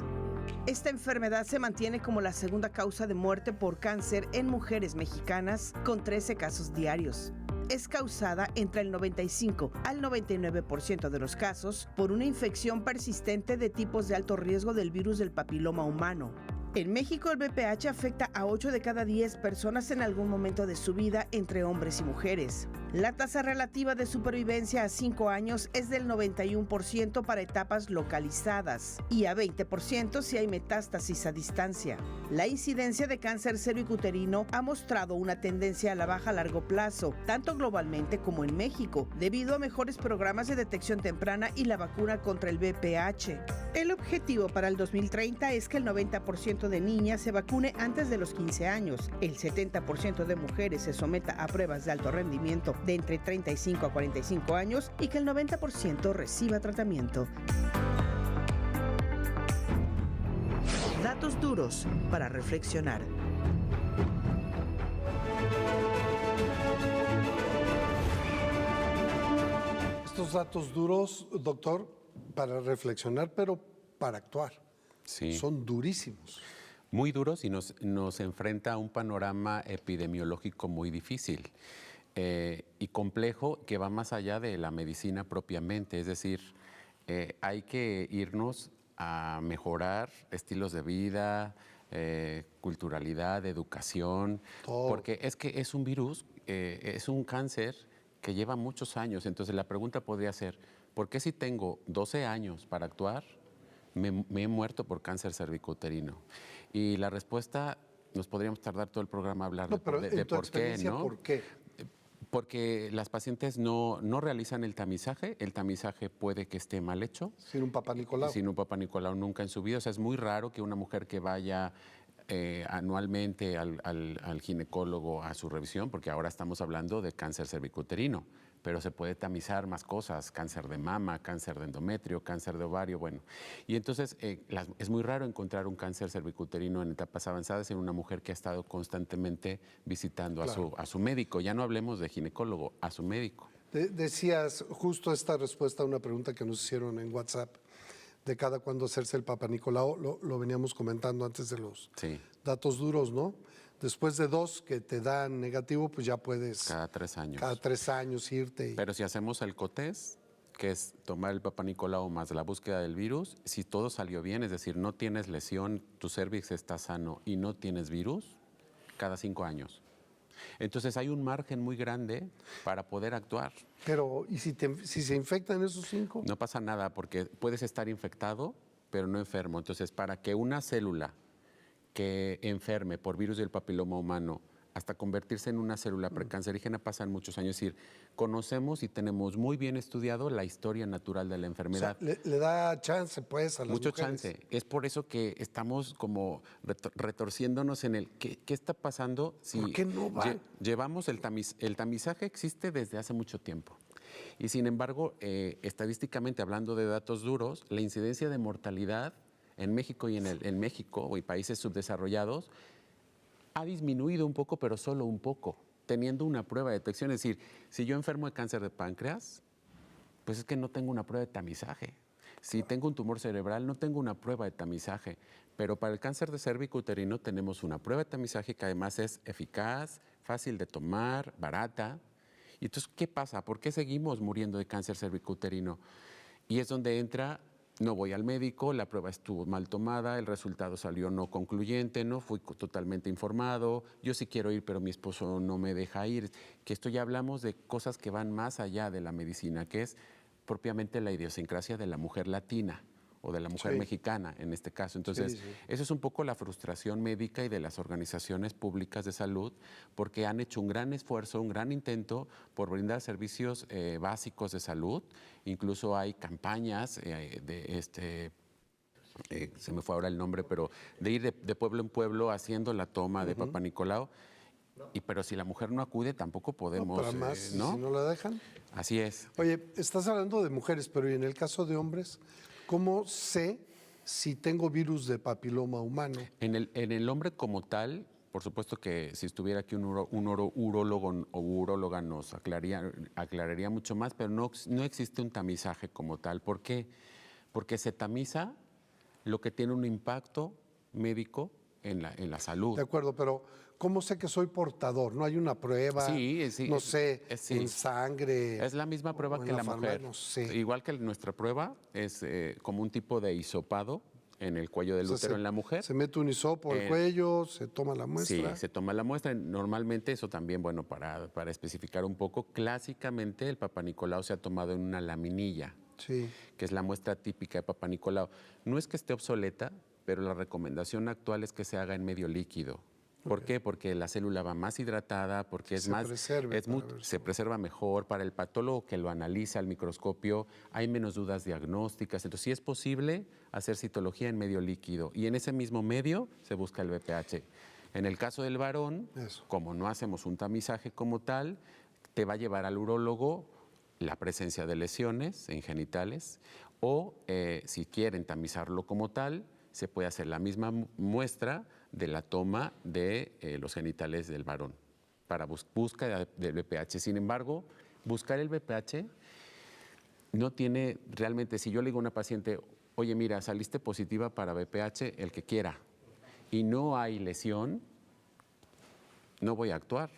Speaker 2: Esta enfermedad se mantiene como la segunda causa de muerte por cáncer en mujeres mexicanas, con 13 casos diarios. Es causada entre el 95 al 99% de los casos por una infección persistente de tipos de alto riesgo del virus del papiloma humano. En México, el VPH afecta a 8 de cada 10 personas en algún momento de su vida, entre hombres y mujeres. La tasa relativa de supervivencia a 5 años es del 91% para etapas localizadas y a 20% si hay metástasis a distancia. La incidencia de cáncer cervicuterino ha mostrado una tendencia a la baja a largo plazo, tanto globalmente como en México, debido a mejores programas de detección temprana y la vacuna contra el VPH. El objetivo para el 2030 es que el 90% de niñas se vacune antes de los 15 años, el 70% de mujeres se someta a pruebas de alto rendimiento de entre 35 a 45 años y que el 90% reciba tratamiento. duros para reflexionar.
Speaker 1: Estos datos duros, doctor, para reflexionar, pero para actuar.
Speaker 3: Sí.
Speaker 1: Son durísimos.
Speaker 3: Muy duros y nos enfrenta a un panorama epidemiológico muy difícil y complejo que va más allá de la medicina propiamente. Es decir, hay que irnos a mejorar estilos de vida, culturalidad, educación,
Speaker 1: Todo.
Speaker 3: porque es que es un virus, es un cáncer que lleva muchos años. Entonces la pregunta podría ser, ¿por qué si tengo 12 años para actuar, me he muerto por cáncer cervicouterino? Y la respuesta, nos podríamos tardar todo el programa a hablar
Speaker 1: No, pero
Speaker 3: de
Speaker 1: en tu
Speaker 3: por qué,
Speaker 1: experiencia,
Speaker 3: ¿no?
Speaker 1: ¿por qué?
Speaker 3: Porque las pacientes no realizan el tamizaje puede que esté mal hecho.
Speaker 1: Sin un Papá Nicolau.
Speaker 3: Sin un Papá Nicolau nunca en su vida. O sea, es muy raro que una mujer que vaya anualmente al ginecólogo a su revisión, porque ahora estamos hablando de cáncer cervicouterino, pero se puede tamizar más cosas, cáncer de mama, cáncer de endometrio, cáncer de ovario, bueno. Y entonces es muy raro encontrar un cáncer cervicouterino en etapas avanzadas en una mujer que ha estado constantemente visitando a su médico. Ya no hablemos de ginecólogo, a su médico.
Speaker 1: Decías justo esta respuesta a una pregunta que nos hicieron en WhatsApp de cada cuándo hacerse el Papá Nicolau, lo veníamos comentando antes de los datos duros, ¿no? Después de 2 que te dan negativo, pues ya puedes...
Speaker 3: Cada 3 años.
Speaker 1: Cada 3 años irte.
Speaker 3: Pero si hacemos el COTES, que es tomar el Papá Nicolau más la búsqueda del virus, si todo salió bien, es decir, no tienes lesión, tu cervix está sano y no tienes virus, cada 5 años. Entonces hay un margen muy grande para poder actuar.
Speaker 1: Pero, ¿y si se infectan esos 5?
Speaker 3: No pasa nada porque puedes estar infectado, pero no enfermo. Entonces, para que una célula que enferme por virus del papiloma humano hasta convertirse en una célula precancerígena pasan muchos años. Es decir, conocemos y tenemos muy bien estudiado la historia natural de la enfermedad.
Speaker 1: O sea, le da chance, pues, a las
Speaker 3: Mucho
Speaker 1: mujeres.
Speaker 3: chance. Es por eso que estamos como retorciéndonos en el ¿qué está pasando? Si
Speaker 1: ¿Por qué no va?
Speaker 3: Llevamos el tamizaje existe desde hace mucho tiempo. Y sin embargo, estadísticamente hablando de datos duros, la incidencia de mortalidad en México y en México y países subdesarrollados ha disminuido un poco, pero solo un poco, teniendo una prueba de detección. Es decir, si yo enfermo de cáncer de páncreas, pues es que no tengo una prueba de tamizaje. Si tengo un tumor cerebral, no tengo una prueba de tamizaje. Pero para el cáncer de cervicouterino tenemos una prueba de tamizaje que además es eficaz, fácil de tomar, barata. Y entonces, ¿qué pasa? ¿Por qué seguimos muriendo de cáncer cervicouterino? Y es donde entra, no voy al médico, la prueba estuvo mal tomada, el resultado salió no concluyente, no fui totalmente informado, yo sí quiero ir, pero mi esposo no me deja ir. Que esto ya hablamos de cosas que van más allá de la medicina, que es propiamente la idiosincrasia de la mujer latina o de la mujer mexicana en este caso. Entonces, eso es un poco la frustración médica y de las organizaciones públicas de salud, porque han hecho un gran esfuerzo, un gran intento por brindar servicios básicos de salud. Incluso hay campañas se me fue ahora el nombre, pero de ir de pueblo en pueblo haciendo la toma de Papá Nicolau. Pero si la mujer no acude, tampoco podemos.
Speaker 1: No, para más,
Speaker 3: ¿no?
Speaker 1: si no la dejan.
Speaker 3: Así es.
Speaker 1: Oye, estás hablando de mujeres, pero ¿y en el caso de hombres? ¿Cómo sé si tengo virus de papiloma humano?
Speaker 3: En el hombre como tal, por supuesto que si estuviera aquí un urólogo o uróloga nos aclararía mucho más, pero no existe un tamizaje como tal. ¿Por qué? Porque se tamiza lo que tiene un impacto médico en la salud.
Speaker 1: De acuerdo, pero ¿cómo sé que soy portador? ¿No hay una prueba?
Speaker 3: Sí,
Speaker 1: no sé,
Speaker 3: sí.
Speaker 1: en sangre.
Speaker 3: Es la misma prueba
Speaker 1: en
Speaker 3: que la mujer.
Speaker 1: No sé.
Speaker 3: Igual que nuestra prueba, es como un tipo de hisopado en el cuello del útero en la mujer.
Speaker 1: Se mete un hisopo al cuello, se toma la muestra.
Speaker 3: Sí, se toma la muestra. Normalmente eso también, bueno, para especificar un poco, clásicamente el Papá Nicolau se ha tomado en una laminilla, que es la muestra típica de Papá Nicolau. No es que esté obsoleta, pero la recomendación actual es que se haga en medio líquido. ¿Por qué? Porque la célula va más hidratada, porque se preserva mejor. Para el patólogo que lo analiza al microscopio hay menos dudas diagnósticas. Entonces, sí es posible hacer citología en medio líquido y en ese mismo medio se busca el VPH. En el caso del varón, como no hacemos un tamizaje como tal, te va a llevar al urólogo la presencia de lesiones en genitales o, si quieren tamizarlo como tal, se puede hacer la misma muestra de la toma de los genitales del varón para búsqueda del VPH. Sin embargo, buscar el VPH no tiene realmente, si yo le digo a una paciente, oye, mira, saliste positiva para VPH, el que quiera, y no hay lesión, no voy a actuar.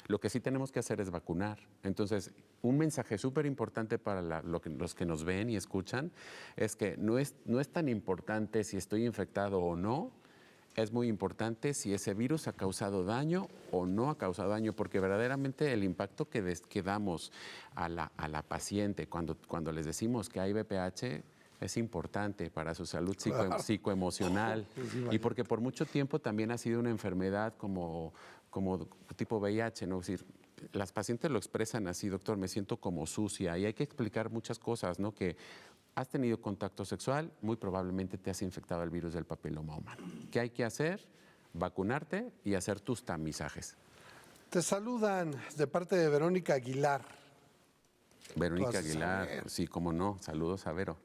Speaker 3: Lo que sí tenemos que hacer es vacunar. Entonces, un mensaje súper importante para los que nos ven y escuchan es que no es tan importante si estoy infectado o no, es muy importante si ese virus ha causado daño o no ha causado daño, porque verdaderamente el impacto que damos a la paciente cuando les decimos que hay VPH es importante para su salud psicoemocional y porque por mucho tiempo también ha sido una enfermedad como tipo VIH, ¿no? Es decir, las pacientes lo expresan así, doctor, me siento como sucia y hay que explicar muchas cosas, ¿no? Que has tenido contacto sexual, muy probablemente te has infectado el virus del papiloma humano. ¿Qué hay que hacer? Vacunarte y hacer tus tamizajes.
Speaker 1: Te saludan de parte de Verónica Aguilar.
Speaker 3: Verónica Aguilar, sí, cómo no, saludos a Vero.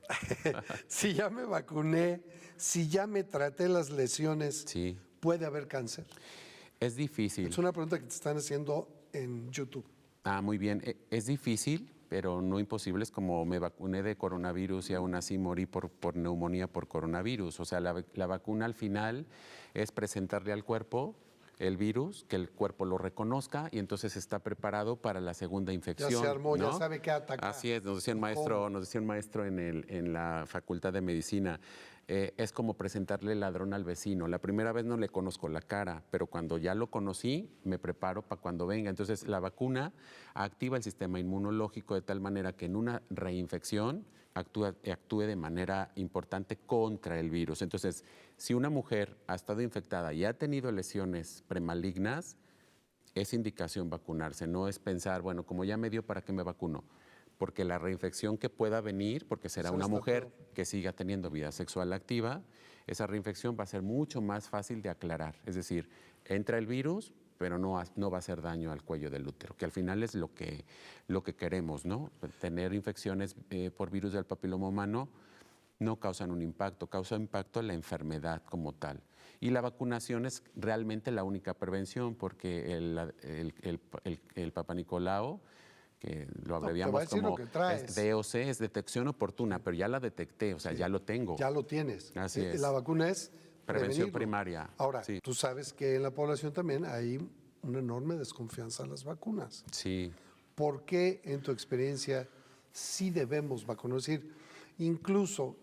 Speaker 1: Si ya me vacuné, si ya me traté las lesiones,
Speaker 3: Sí.
Speaker 1: ¿puede haber cáncer?
Speaker 3: Es difícil.
Speaker 1: Es una pregunta que te están haciendo en YouTube.
Speaker 3: Ah, muy bien. Es difícil, pero no imposible. Es como me vacuné de coronavirus y aún así morí por neumonía por coronavirus. O sea, la vacuna al final es presentarle al cuerpo el virus, que el cuerpo lo reconozca y entonces está preparado para la segunda infección.
Speaker 1: Ya se armó,
Speaker 3: ¿no?
Speaker 1: ya sabe qué atacar.
Speaker 3: Así es, nos decía un maestro en la Facultad de Medicina. Es como presentarle el ladrón al vecino. La primera vez no le conozco la cara, pero cuando ya lo conocí, me preparo para cuando venga. Entonces, la vacuna activa el sistema inmunológico de tal manera que en una reinfección actúe de manera importante contra el virus. Entonces, si una mujer ha estado infectada y ha tenido lesiones premalignas, es indicación vacunarse. No es pensar, bueno, como ya me dio, ¿para qué me vacuno? Porque la reinfección que pueda venir, porque será una mujer que siga teniendo vida sexual activa, esa reinfección va a ser mucho más fácil de aclarar. Es decir, entra el virus, pero no va a hacer daño al cuello del útero, que al final es lo que queremos, ¿no? Tener infecciones por virus del papiloma humano no causan un impacto, causa impacto la enfermedad como tal. Y la vacunación es realmente la única prevención, porque el Papa Nicolau, que lo abreviamos como DOC, es detección oportuna, pero ya la detecté, o sea, ya lo tengo.
Speaker 1: Ya lo tienes.
Speaker 3: Así es.
Speaker 1: La vacuna es
Speaker 3: prevención primaria.
Speaker 1: Ahora,
Speaker 3: sí.
Speaker 1: Tú sabes que en la población también hay una enorme desconfianza a las vacunas.
Speaker 3: Sí.
Speaker 1: ¿Por qué, en tu experiencia, sí debemos vacunar? Es decir, incluso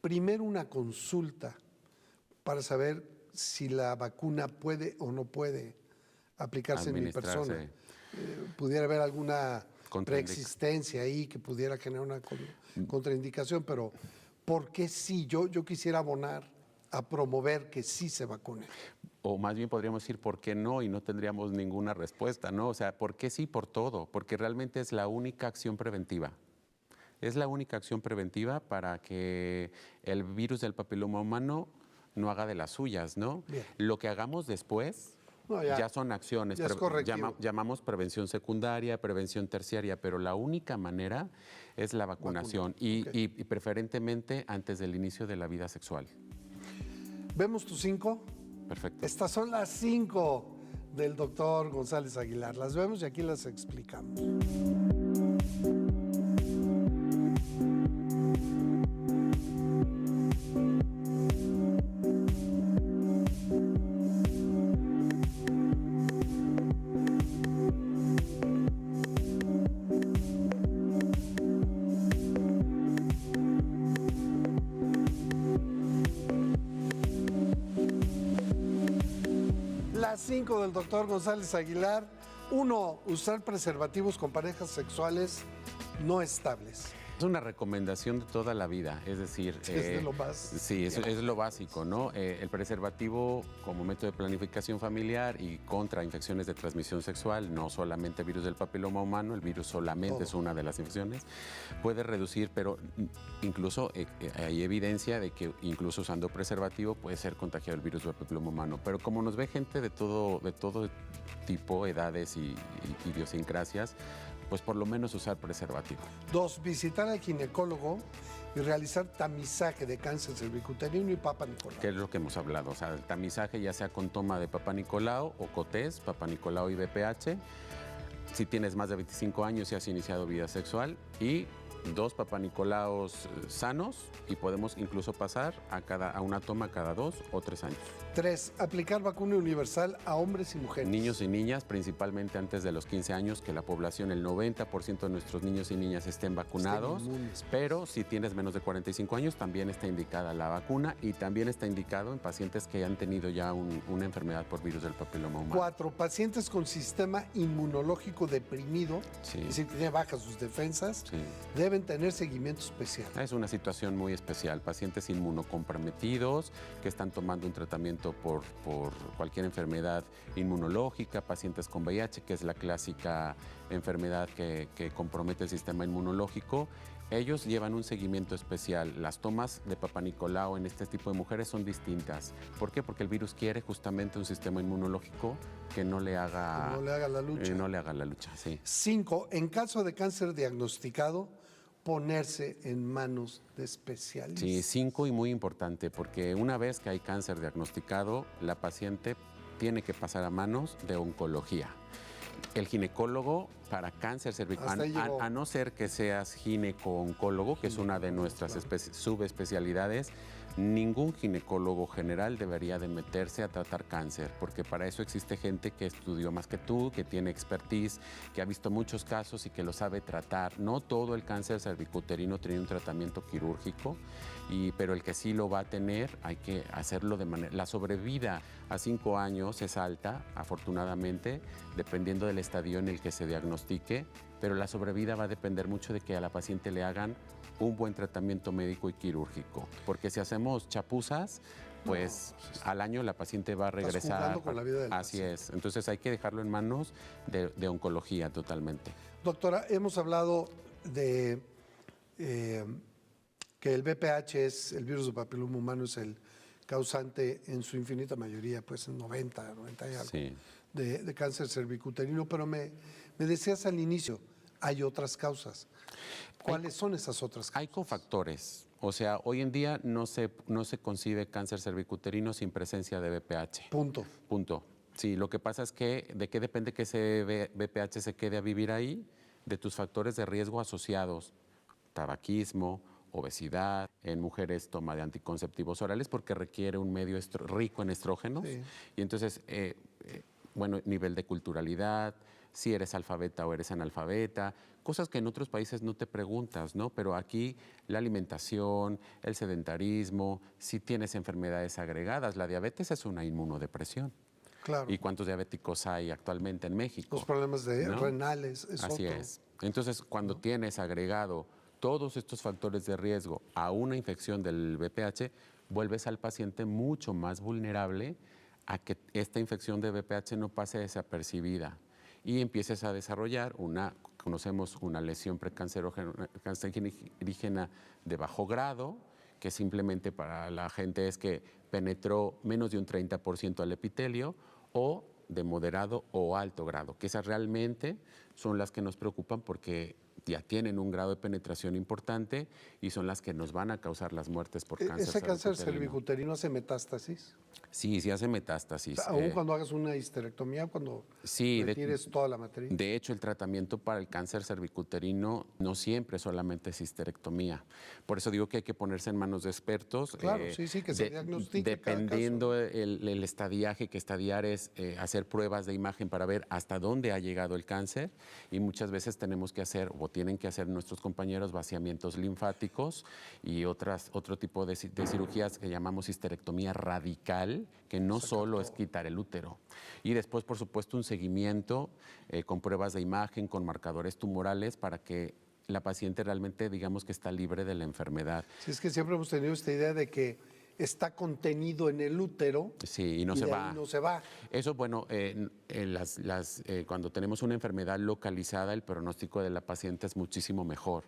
Speaker 1: primero una consulta para saber si la vacuna puede o no puede aplicarse en mi persona. Pudiera haber alguna preexistencia ahí que pudiera generar una contraindicación, pero ¿por qué sí? Yo quisiera abonar a promover que sí se vacune.
Speaker 3: O más bien podríamos decir por qué no y no tendríamos ninguna respuesta, ¿no? O sea, ¿por qué sí por todo? Porque realmente es la única acción preventiva. Es la única acción preventiva para que el virus del papiloma humano no haga de las suyas, ¿no? Bien. Lo que hagamos después ya son acciones.
Speaker 1: Ya es
Speaker 3: llamamos prevención secundaria, prevención terciaria, pero la única manera es la vacunación y preferentemente antes del inicio de la vida sexual.
Speaker 1: ¿Vemos tus 5?
Speaker 3: Perfecto.
Speaker 1: Estas son las 5 del doctor González Aguilar. Las vemos y aquí las explicamos. Las 5 del doctor González Aguilar. 1, usar preservativos con parejas sexuales no estables.
Speaker 3: Es una recomendación de toda la vida, es decir...
Speaker 1: es de lo más...
Speaker 3: Sí, es lo básico, ¿no? El preservativo como método de planificación familiar y contra infecciones de transmisión sexual, no solamente virus del papiloma humano, el virus solamente es una de las infecciones, puede reducir, pero incluso hay evidencia de que incluso usando preservativo puede ser contagiado el virus del papiloma humano. Pero como nos ve gente de todo tipo, edades y idiosincrasias, pues por lo menos usar preservativo.
Speaker 1: 2, visitar al ginecólogo y realizar tamizaje de cáncer cervicuterino y Papa Nicolau.
Speaker 3: Que es lo que hemos hablado, o sea, el tamizaje ya sea con toma de Papa Nicolau o COTES, Papa Nicolau y BPH, si tienes más de 25 años y has iniciado vida sexual, y 2 Papa Nicolaos sanos, y podemos incluso pasar a una toma cada 2 o 3 años.
Speaker 1: 3. Aplicar vacuna universal a hombres y mujeres.
Speaker 3: Niños y niñas, principalmente antes de los 15 años, que la población, el 90% de nuestros niños y niñas estén vacunados, pero si tienes menos de 45 años, también está indicada la vacuna y también está indicado en pacientes que han tenido ya una enfermedad por virus del papiloma humano.
Speaker 1: 4. Pacientes con sistema inmunológico deprimido,
Speaker 3: Sí.
Speaker 1: es decir, que tiene bajas sus defensas,
Speaker 3: Sí.
Speaker 1: deben tener seguimiento especial.
Speaker 3: Es una situación muy especial. Pacientes inmunocomprometidos que están tomando un tratamiento por cualquier enfermedad inmunológica, pacientes con VIH, que es la clásica enfermedad que compromete el sistema inmunológico. Ellos llevan un seguimiento especial. Las tomas de Papa Nicolau en este tipo de mujeres son distintas. ¿Por qué? Porque el virus quiere justamente un sistema inmunológico que no le haga,
Speaker 1: Que no le haga la lucha.
Speaker 3: no le haga la lucha, sí.
Speaker 1: 5. En caso de cáncer diagnosticado, ponerse en manos de especialistas.
Speaker 3: Sí, 5 y muy importante, porque una vez que hay cáncer diagnosticado, la paciente tiene que pasar a manos de oncología. El ginecólogo para cáncer cervical, a no ser que seas gineco-oncólogo, que es una de nuestras subespecialidades, ningún ginecólogo general debería de meterse a tratar cáncer, porque para eso existe gente que estudió más que tú, que tiene expertise, que ha visto muchos casos y que lo sabe tratar. No todo el cáncer cervicuterino tiene un tratamiento quirúrgico, pero el que sí lo va a tener, hay que hacerlo de manera... La sobrevida a 5 años es alta, afortunadamente, dependiendo del estadio en el que se diagnostique, pero la sobrevida va a depender mucho de que a la paciente le hagan un buen tratamiento médico y quirúrgico, porque si hacemos chapuzas, pues al año la paciente va a regresar.
Speaker 1: Estás jugando con la vida del
Speaker 3: Así
Speaker 1: paciente.
Speaker 3: es, entonces hay que dejarlo en manos de oncología totalmente.
Speaker 1: Doctora, hemos hablado de que el VPH es, el virus del papiloma humano, es el causante en su infinita mayoría, pues en 90 y algo,
Speaker 3: Sí.
Speaker 1: de cáncer cervicuterino, pero me decías al inicio, hay otras causas. ¿Cuáles son esas otras causas?
Speaker 3: Hay cofactores, o sea, hoy en día no se concibe cáncer cervicuterino sin presencia de VPH.
Speaker 1: Punto.
Speaker 3: Sí, lo que pasa es que, ¿de qué depende que ese VPH se quede a vivir ahí? De tus factores de riesgo asociados, tabaquismo, obesidad, en mujeres toma de anticonceptivos orales porque requiere un medio rico en estrógenos.
Speaker 1: Sí.
Speaker 3: Y entonces, bueno, nivel de culturalidad, si eres alfabeta o eres analfabeta, cosas que en otros países no te preguntas, ¿no? Pero aquí la alimentación, el sedentarismo, si tienes enfermedades agregadas, la diabetes es una inmunodepresión.
Speaker 1: Claro.
Speaker 3: ¿Y cuántos diabéticos hay actualmente en México?
Speaker 1: Los problemas
Speaker 3: ¿No?
Speaker 1: renales, es
Speaker 3: Así
Speaker 1: otro.
Speaker 3: es. Entonces, cuando tienes agregado todos estos factores de riesgo a una infección del VPH, vuelves al paciente mucho más vulnerable a que esta infección de VPH no pase desapercibida y empieces a desarrollar conocemos una lesión precancerígena de bajo grado, que simplemente para la gente es que penetró menos de un 30% al epitelio, o de moderado o alto grado, que esas realmente son las que nos preocupan porque ya tienen un grado de penetración importante y son las que nos van a causar las muertes por cáncer
Speaker 1: ¿Ese cáncer
Speaker 3: cervicuterino.
Speaker 1: cervicuterino hace metástasis?
Speaker 3: Sí, sí hace metástasis.
Speaker 1: Aún cuando hagas una histerectomía, cuando
Speaker 3: Sí,
Speaker 1: retires toda la matriz.
Speaker 3: De hecho, el tratamiento para el cáncer cervicuterino no siempre solamente es histerectomía. Por eso digo que hay que ponerse en manos de expertos.
Speaker 1: Claro, sí, que se diagnostique cada
Speaker 3: dependiendo el estadiaje, que estadiar es hacer pruebas de imagen para ver hasta dónde ha llegado el cáncer, y muchas veces tenemos que hacer, o tienen que hacer nuestros compañeros, vaciamientos linfáticos y otro tipo de cirugías que llamamos histerectomía radical, que no solo es quitar el útero. Y después, por supuesto, un seguimiento con pruebas de imagen, con marcadores tumorales, para que la paciente realmente, digamos, que está libre de la enfermedad.
Speaker 1: Sí, es que siempre hemos tenido esta idea de que está contenido en el útero.
Speaker 3: Sí, y no
Speaker 1: de
Speaker 3: se
Speaker 1: ahí
Speaker 3: va.
Speaker 1: no se va.
Speaker 3: Eso, bueno, cuando tenemos una enfermedad localizada, el pronóstico de la paciente es muchísimo mejor.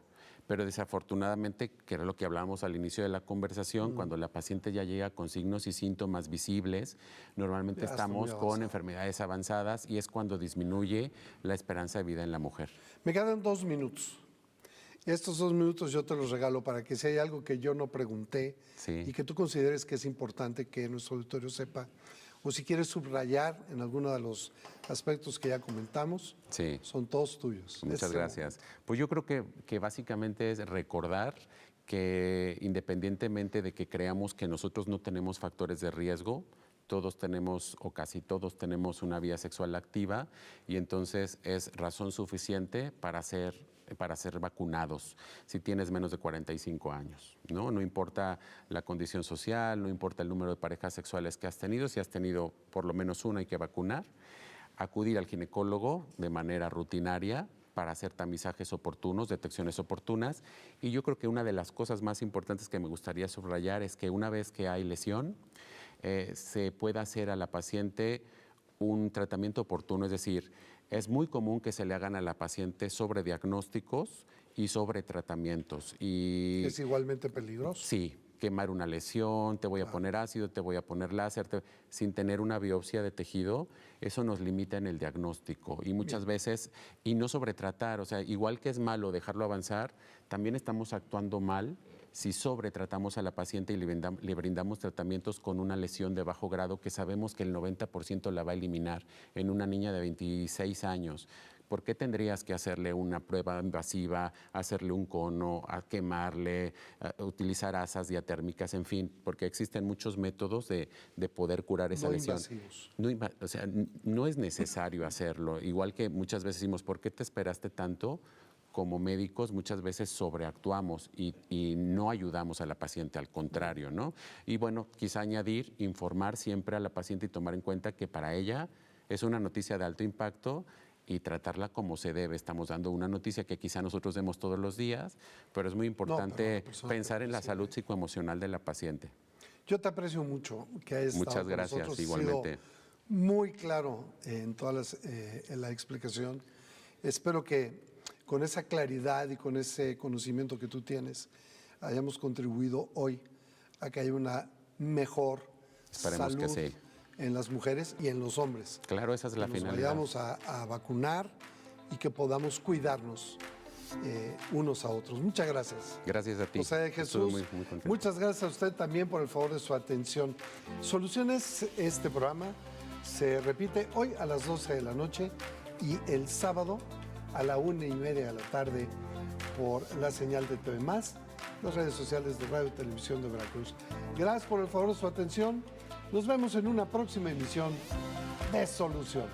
Speaker 3: Pero desafortunadamente, que era lo que hablábamos al inicio de la conversación, cuando la paciente ya llega con signos y síntomas visibles, normalmente
Speaker 1: Ya está muy
Speaker 3: estamos con
Speaker 1: avanzado.
Speaker 3: enfermedades avanzadas y es cuando disminuye la esperanza de vida en la mujer.
Speaker 1: Me quedan 2 minutos. Estos 2 minutos yo te los regalo para que si hay algo que yo no pregunté
Speaker 3: Sí.
Speaker 1: y que tú consideres que es importante que nuestro auditorio sepa, o si quieres subrayar en alguno de los aspectos que ya comentamos,
Speaker 3: Sí.
Speaker 1: son todos tuyos.
Speaker 3: Muchas
Speaker 1: Este
Speaker 3: gracias. Pues yo creo que básicamente es recordar que independientemente de que creamos que nosotros no tenemos factores de riesgo, todos tenemos o casi todos tenemos una vida sexual activa y entonces es razón suficiente para ser vacunados si tienes menos de 45 años, ¿no? No importa la condición social, no importa el número de parejas sexuales que has tenido, si has tenido por lo menos una hay que vacunar, acudir al ginecólogo de manera rutinaria para hacer tamizajes oportunos, detecciones oportunas. Y yo creo que una de las cosas más importantes que me gustaría subrayar es que una vez que hay lesión, se pueda hacer a la paciente un tratamiento oportuno, es decir, es muy común que se le hagan a la paciente sobrediagnósticos y sobretratamientos. Y
Speaker 1: es igualmente peligroso.
Speaker 3: sí, quemar una lesión, te voy a poner ácido, te voy a poner láser, sin tener una biopsia de tejido, eso nos limita en el diagnóstico. Y muchas veces, y no sobretratar, o sea, igual que es malo dejarlo avanzar, también estamos actuando mal si sobretratamos a la paciente y le brindamos tratamientos con una lesión de bajo grado que sabemos que el 90% la va a eliminar en una niña de 26 años. ¿Por qué tendrías que hacerle una prueba invasiva, hacerle un cono, a quemarle, a utilizar asas diatérmicas, en fin? Porque existen muchos métodos de poder curar esa
Speaker 1: No
Speaker 3: lesión.
Speaker 1: invasivos.
Speaker 3: O sea, no es necesario hacerlo. Igual que muchas veces decimos, ¿por qué te esperaste tanto? Como médicos muchas veces sobreactuamos y no ayudamos a la paciente, al contrario, ¿no? Y bueno, quizá añadir, informar siempre a la paciente y tomar en cuenta que para ella es una noticia de alto impacto y tratarla como se debe. Estamos dando una noticia que quizá nosotros demos todos los días, pero es muy importante pensar en la salud psicoemocional de la paciente.
Speaker 1: Yo te aprecio mucho que hayas estado
Speaker 3: Muchas
Speaker 1: con
Speaker 3: gracias,
Speaker 1: nosotros.
Speaker 3: igualmente.
Speaker 1: Has sido muy claro en en la explicación. Espero que con esa claridad y con ese conocimiento que tú tienes hayamos contribuido hoy a que haya una mejor
Speaker 3: Esperemos que
Speaker 1: salud
Speaker 3: sí.
Speaker 1: en las mujeres y en los hombres.
Speaker 3: Claro, esa es la
Speaker 1: Que nos
Speaker 3: finalidad.
Speaker 1: vayamos a vacunar y que podamos cuidarnos unos a otros. Muchas gracias.
Speaker 3: Gracias a ti.
Speaker 1: José de
Speaker 3: Estuve
Speaker 1: Jesús,
Speaker 3: muy contento.
Speaker 1: muchas gracias a usted también por el favor de su atención. Soluciones, este programa se repite hoy a las 12 de la noche y el sábado a la 1:30 de la tarde por la señal de TV+, las redes sociales de Radio y Televisión de Veracruz. Gracias por el favor de su atención. Nos vemos en una próxima emisión de Soluciones.